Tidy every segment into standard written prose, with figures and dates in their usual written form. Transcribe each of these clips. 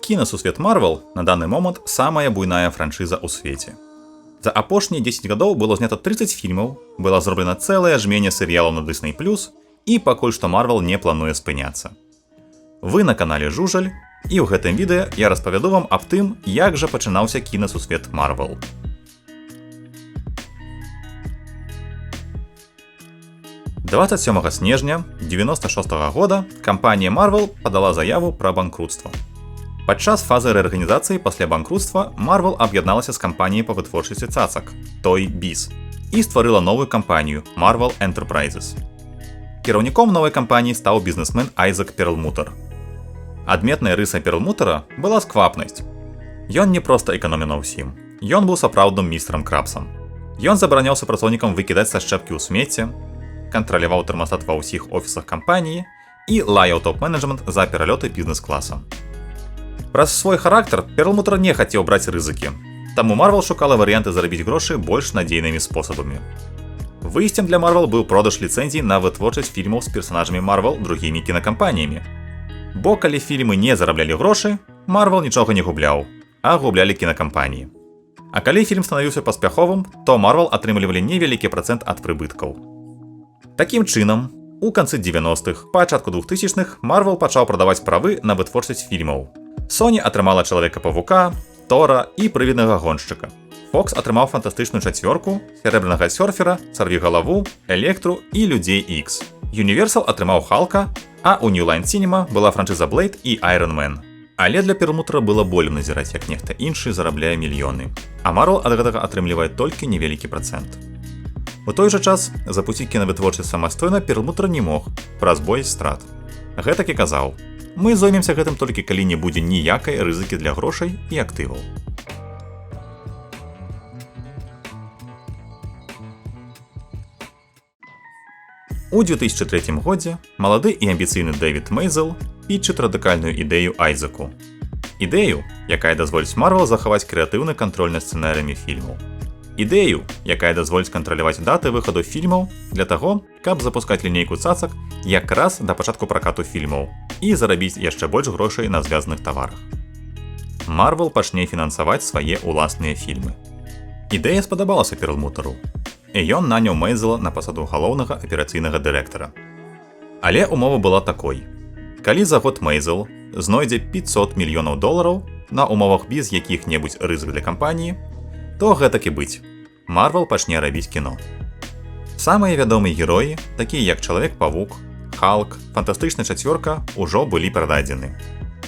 Кінасусвет Marvel на данный момант самая буйная франшыза ў свеце. За апошнія 10 гадоў было знята 30 фільмаў, была зроблена цэлая жменя серыялаў на Disney+, і пакуль што Marvel не плануе спыняцца. Вы на канале Жужаль, і ў гэтым відэа я распавяду вам аб тым, як жа пачынаўся кінасусвет Marvel. «27 снежня 96 года кампанія Marvel падала заяву пра банкрутства. Падчас фазы рэарганізацыі пасля банкрутства Marvel аб'ядналася з кампаніяй па вытворчасці цацак, Toy Biz, і стварыла новую кампанію Marvel Enterprises. Кіраўніком новай кампаніі стаў бізнесмен Айзек Перлмутер. Адметнай рысай Перлмутера была сквапнасць. Ён не проста эканоміў на ўсім, ён быў сапраўдным містерам Крабсам. Ён забараняў супрацоўнікам выкідаць са шчэпкі ў смецце, кантраляваў тэрмастат ва ўсіх офісах кампаніі і лаяў топ-менеджмент за пералёты бізнес-класам. Праз свой характар Перлмутер не хацеў браць рызыкі, таму Marvel шукала варыянты зарабіць грошы больш надзейнымі спосабамі. Выйсцем для Marvel быў продаж ліцэнзій на вытворчасць фільмаў з персанажамі Marvel другімі кінакампаніямі. Бо калі фільмы не зараблялі грошы, Marvel нічога не губляў, а гублялі кінакампаніі. А калі фільм станавіўся паспяховым, то Marvel атрымлівалі невялікі працэнт ад прыбыткаў. Такім чынам, у канцы 90-х, пачатку 2000-х Marvel пачаў прадаваць правы на вытворчасць фільмаў. Sony атрымала Чалавека-павука, Тора і прывіднага гоншчыка. Fox атрымаў фантастычную чацвёрку, Сярэбранага сёрфера, Сарвігалаву, Электру і Людзей Ікс. Universal атрымаў Халка, а у New Line Cinema была франшыза Blade і Iron Man. Але для Перлмутера было болем назіраць, як нехта іншы зарабляе мільёны. А Marvel ад гэтага атрымлівае толькі невялікі працэнт. У той жа час запусціць кінавытворчасць самастойна Перлмутер не мог праз боязь страт. Гэтак і казаў: мы зоймемся гэтым толькі калі не будзе ніякай рызыкі для грошай і актываў. У 2003 годзе малады і амбіцыйны Дэвід Мейзел пітчыць радыкальную ідэю Айзеку. Ідэю, якая дазволіць Marvel захаваць крэатыўны кантроль над сцэнарыямі фільмаў. Ідэю, якая дазволіць кантраляваць даты выхаду фільмаў для таго, каб запускаць лінейку цацак якраз да пачатку пракату фільмаў і зарабіць яшчэ больш грошай на звязаных таварах. Marvel пачне фінансаваць свае ўласныя фільмы. Ідэя спадабалася Перлмутеру, і ён наняў Мейзела на пасаду галоўнага аперацыйнага дырэктара. Але умова была такой: калі за год Мейзел знойдзе $500 мільёнаў на умовах без якіх-небудзь рызык для кампаніі, то гэтак і быць, Marvel пачне рабіць кіно. Самыя вядомыя героі, такія як Чалавек-павук, Халк, Фантастычная чацвёрка, ужо былі прададзены.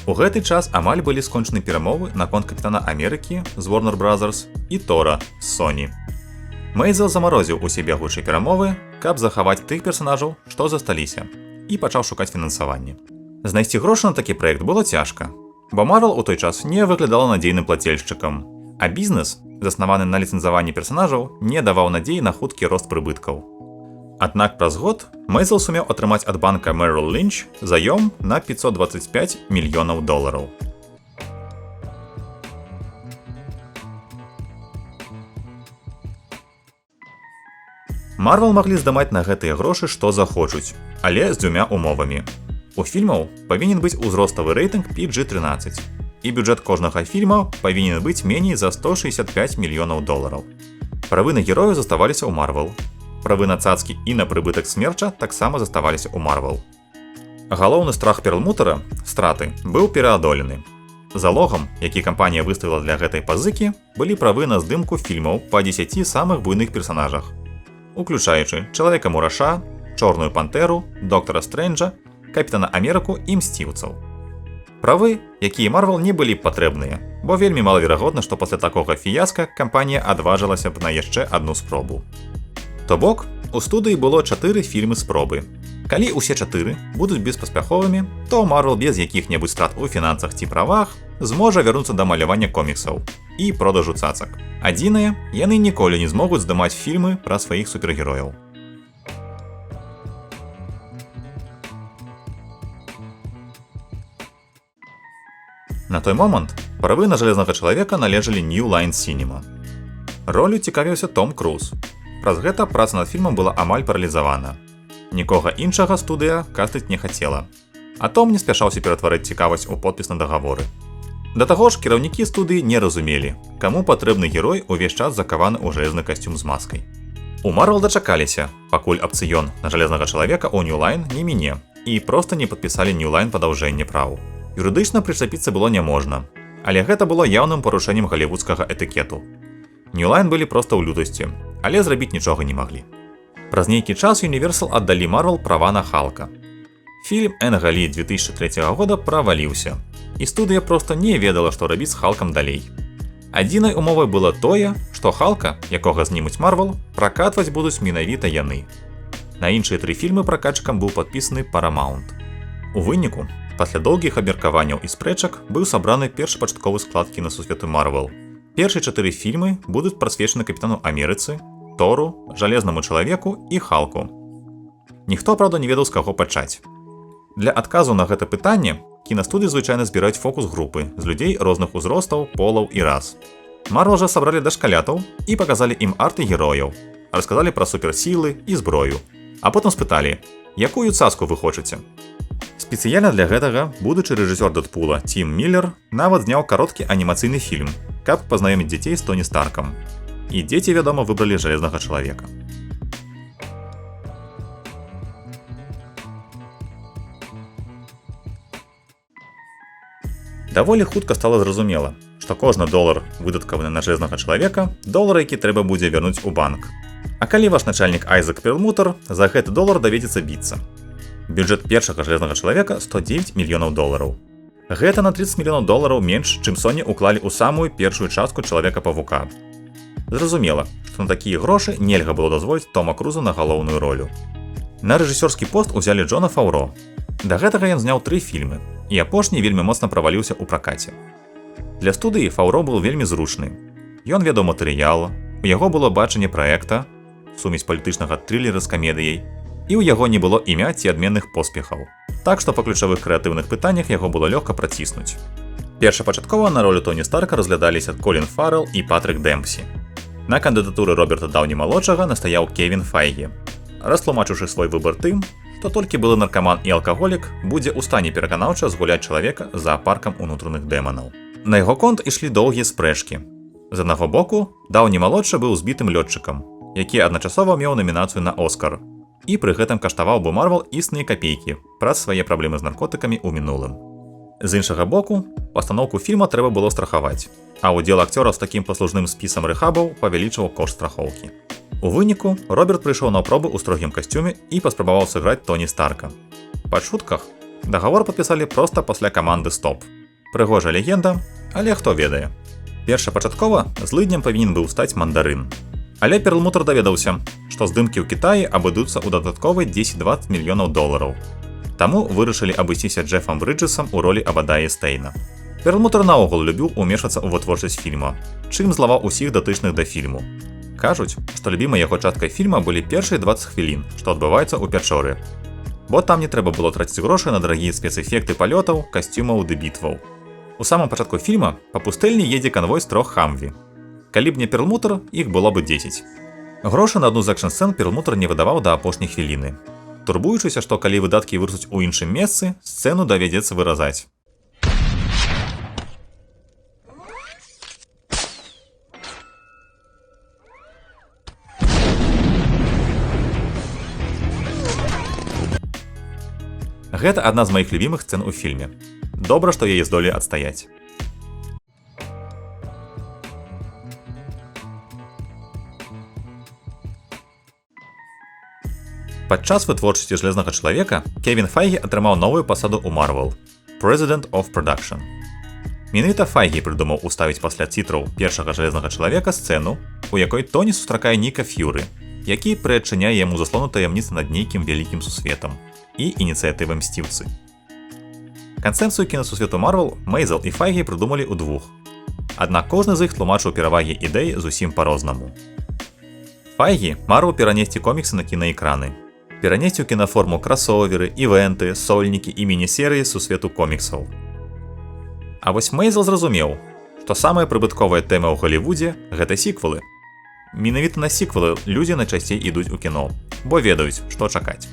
У гэты час амаль былі скончаны перамовы наконт Капітана Амерыкі з Warner Brothers і Тора з Sony. Мейзел замарозіў усе бягучыя перамовы, каб захаваць тых персанажаў, што засталіся, і пачаў шукаць фінансаванне. Знайсці грошы на такі праект было цяжка, бо Marvel у той час не выглядала надзейным плацельшчыкам, а бізнес, заснаваны на ліцэнзаванні персанажаў, не даваў надзеі на хуткі рост прыбыткаў. Аднак праз год Мейзел сумеў атрымаць ад банка Merrill Lynch заём на $525 мільёнаў. Marvel маглі здымаць на гэтыя грошы што захочуць, але з дзвюма умовамі. У фільмаў павінен быць узроставы рэйтынг PG-13, і бюджэт кожнага фільма павінен быць меней за $165 мільёнаў. Правы на герояў заставаліся ў Marvel. Правы на цацкі і на прыбытак смерча таксама заставаліся ў Marvel. Галоўны страх Перлмутера, страты, быў пераадолены. Залогам, які кампанія выставіла для гэтай пазыкі, былі правы на здымку фільмаў па 10 самых буйных персанажах, уключаючы Чалавека-мураша, Чорную пантэру, Доктара Стрэнджа, Капітана Амерыку і мсціўцаў. Правы, якія Marvel не былі патрэбныя, бо вельмі малаверагодна, што пасля такога фіяска кампанія адважылася б на яшчэ адну спробу. То бок, у студыі было 4 фільмы спробы. Калі ўсе 4 будуць беспаспяховымі, то Marvel без якіх-небудзь страт у фінансах ці правах зможа вярнуцца да малявання коміксаў і продажу цацак. Адзінае, яны ніколі не змогуць здымаць фільмы пра сваіх супергерояў. На той момант правы на Жалезнага чалавека належалі New Line Cinema. Ролю цікавіўся Том Круз. Праз гэта праца над фільмам была амаль паралізавана. Нікога іншага студыя кастыць не хацела. А Том не спяшаўся ператварыць цікавасць у подпіс на дагаворы. Да таго ж кіраўнікі студыі не разумелі, каму патрэбны герой увесь час закаваны ў жалезны касцюм з маскай. У Marvel дачакаліся, пакуль апцыён на жалезнага чалавека ў New Line не міне, і проста не падпісалі New Line падаўжэнне праў. Юрыдычна прычапіцца было няможна, але гэта было яўным парушэннем галівудскага этыкету. New Line былі проста ў лютасці, але зрабіць нічога не маглі. Праз нейкі час Universal аддалі Marvel права на Халка. Фільм Энга Лі 2003 года праваліўся, і студыя проста не ведала, што рабіць з Халкам далей. Адзінай умовай было тое, што Халка, якога знімуць Marvel, пракатваць будуць менавіта яны. На іншыя 3 фільмы пракатчыкам быў падпісаны Paramount. У выніку, пасля доўгіх абмеркаванняў і спрэчак быў сабраны першапачатковы склад кінасусвету Marvel. Першыя 4 фільмы будуць прысвечаны Капітану Амерыцы, Тору, Жалезнаму чалавеку і Халку. Ніхто, правда, не ведаў, з каго пачаць. Для адказу на гэта пытанне кінастудыі звычайна збіраюць фокус-групы з людзей розных узростаў, полаў і рас. Marvel жа сабралі дашкалятаў і паказалі ім арты герояў, расказалі пра суперсілы і зброю, а потым спыталі, якую цаску вы хочаце. Спецыяльна для гэтага будучы рэжысёр Дэдпула Тім Міллер нават зняў кароткі анімацыйны фільм, каб пазнаёміць дзяцей з Тоні Старкам. І дзеці, вядома, выбралі жалезнага чалавека. Даволі хутка стала зразумела, што кожны долар, выдаткаваны на жалезнага чалавека, долар, які трэба будзе вярнуць у банк. А калі ваш начальнік Айзек Перлмутер, за гэты долар даведзецца біцца. Бюджэт першага жалезнага чалавека 109 мільёнаў долараў. Гэта на 30 мільёнаў долараў менш, чым Sony уклалі ў самую першую частку Чалавека-павука. Зразумела, што на такія грошы нельга было дазволіць Тома Круза на галоўную ролю. На рэжысёрскі пост узялі Джона Фаўро. Да гэтага ён зняў 3 фільмы, і апошні вельмі моцна праваліўся ў пракаце. Для студыі Фаўро быў вельмі зручны. Ён ведаў матэрыял, у яго было бачанне праекта, сумесь палітычнага трылера з камедыяй, і ў яго не было імя ці адменных поспехаў. Так што па ключавых крэатыўных пытаннях яго было лёгка праціснуць. Першапачаткова на ролю Тоні Старка разглядаліся Колін Фаррелл і Патрык Дэмпсі. На кандыдатуры Роберта Даўні-малодшага настаяў Кевін Файгі, растлумачыўшы свой выбар тым, што толькі былы наркаман і алкаголік будзе ў стане пераканаўча згуляць чалавека з заапаркам унутраных дэманаў. На яго конт ішлі доўгія спрэчкі. З аднаго боку, Даўні-малодшы быў збітым лётчыкам, які адначасова меў намінацыю на Оскар, і пры гэтым каштаваў бы Marvel існыя капейкі праз свае праблемы з наркотыкамі ў мінулым. З іншага боку, пастаноўку фільма трэба было страхаваць, а ўдзел акцёра з такім паслужным спісам рэхабаў павялічваў кошт страхоўкі. У выніку Роберт прыйшоў на пробы ў строгім касцюме і паспрабаваў сыграць Тоні Старка. Па чутках дагавор падпісалі проста пасля каманды «Стоп». Прыгожая легенда, але хто ведае. Першапачаткова злыднем павінен быў стаць Мандарын. Але Перлмутер даведаўся, што здымкі ў Кітаі абыдуцца ў дадатковы 10-20 мільёнаў долараў. Таму вырашылі абысціся Джефам Брыджэсам у ролі Абадая Стэйна. Перлмутер наогул любіў умешвацца ў вытворчасць фільма, чым злаваў усіх датычных да фільму. Кажуць, што любімай яго часткай фільма былі першыя 20 хвілін, што адбываецца ў пячоры. Бо там не трэба было траціць грошы на дарагія спецэфекты палётаў, касцюмаў ды бітваў. У самым пачатку фільма па пустэльні едзе канвой з 3 Хамві. Калі б не Перлмутер, іх было бы 10. Грошы на адну з экшн-сцэн Перлмутер не выдаваў да апошняй хвіліны, турбуючыся, што калі выдаткі вырастуць у іншым месцы, сцэну давядзецца выразаць. Гэта адна з маіх любімых сцэн у фільме. Добра, што яе здолелі адстаяць. Падчас вытворчасці жалезнага чалавека Кевін Файгі атрымаў новую пасаду ў Marvel – President of Production. Менавіта Файгі прыдумаў уставіць пасля цітраў першага жалезнага чалавека сцэну, у якой Тоні сустракае Ніка Ф'юры, які прыадчыняе яму заслону таямніцы над нейкім вялікім сусветам і ініцыятывай мсціўцы. Канцэпцыю кінасусвету Marvel Мейзел і Файгі прыдумалі ўдвух. Аднак кожны з іх тлумачыў перавагі ідэй зусім па-рознаму. Файгі марыў перанесці коміксы на кінаэкраны, перанесці ў кінаформу красоверы, івенты, сольнікі і міні-серыі сусвету коміксаў. А вось Мейзел зразумеў, што самая прыбытковая тэма ў Галівудзе – гэта сіквелы. Менавіта на сіквелы людзі найчасцей ідуць у кіно, бо ведаюць, што чакаць.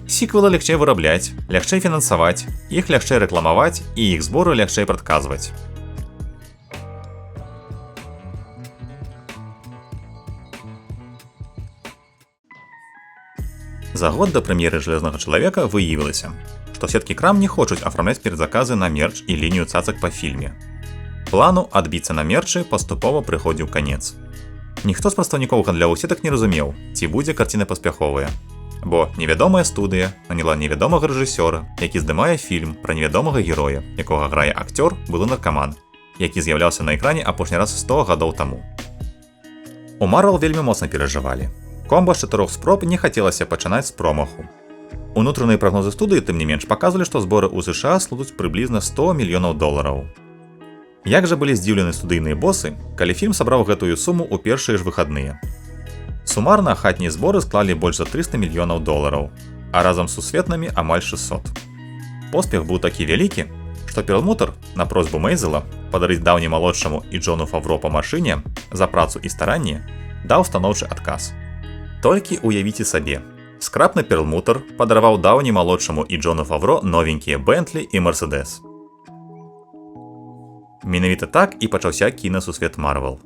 Сіквелы лягчэй вырабляць, лягчэй фінансаваць, іх лягчэй рэкламаваць і іх зборы лягчэй прадказваць. За год до прэм'еры «Железнага чалавека» выявілася, што сеткі крам не хочуць афармляць перадзаказы на мерч і лінію цацак па фільме. Плану адбіцца на мерчы паступова прыходзіў канец. Ніхто з прадстаўнікоў гандлёвых сетак не разумеў, ці будзе карціна паспяховая. Бо невядомая студыя наняла невядомага рэжысёра, які здымае фільм пра невядомага героя, якога грае акцёр, былы наркаман, які з'яўляўся на экране апошні раз 100 гадоў таму. У Marvel вельмі моцна перажывалі. Комба з 4 спроб не хацелася пачынаць з промаху. Унутраныя прагнозы студыі, тым не менш, паказвалі, што зборы ў США складуць прыблізна $100 мільёнаў. Як жа былі здзіўлены студыйныя босы, калі фільм сабраў гэтую суму ў першыя ж выхадныя. Сумарна хатнія зборы склалі больш за $300 мільёнаў, а разам з сусветнымі амаль 600. Поспех быў такі вялікі, што Перлмутар на просьбу Мейзела падарыць даўні малодшаму і Джону Фавро па машыне за працу і старанне даў станоўчы адказ. Толькі уявіце сабе, скрабны Перлмутар падараваў даўні малодшаму і Джону Фавро новенькія Бентлі і Мерседес. Менавіта так і пачаўся кінасусвет Marvel.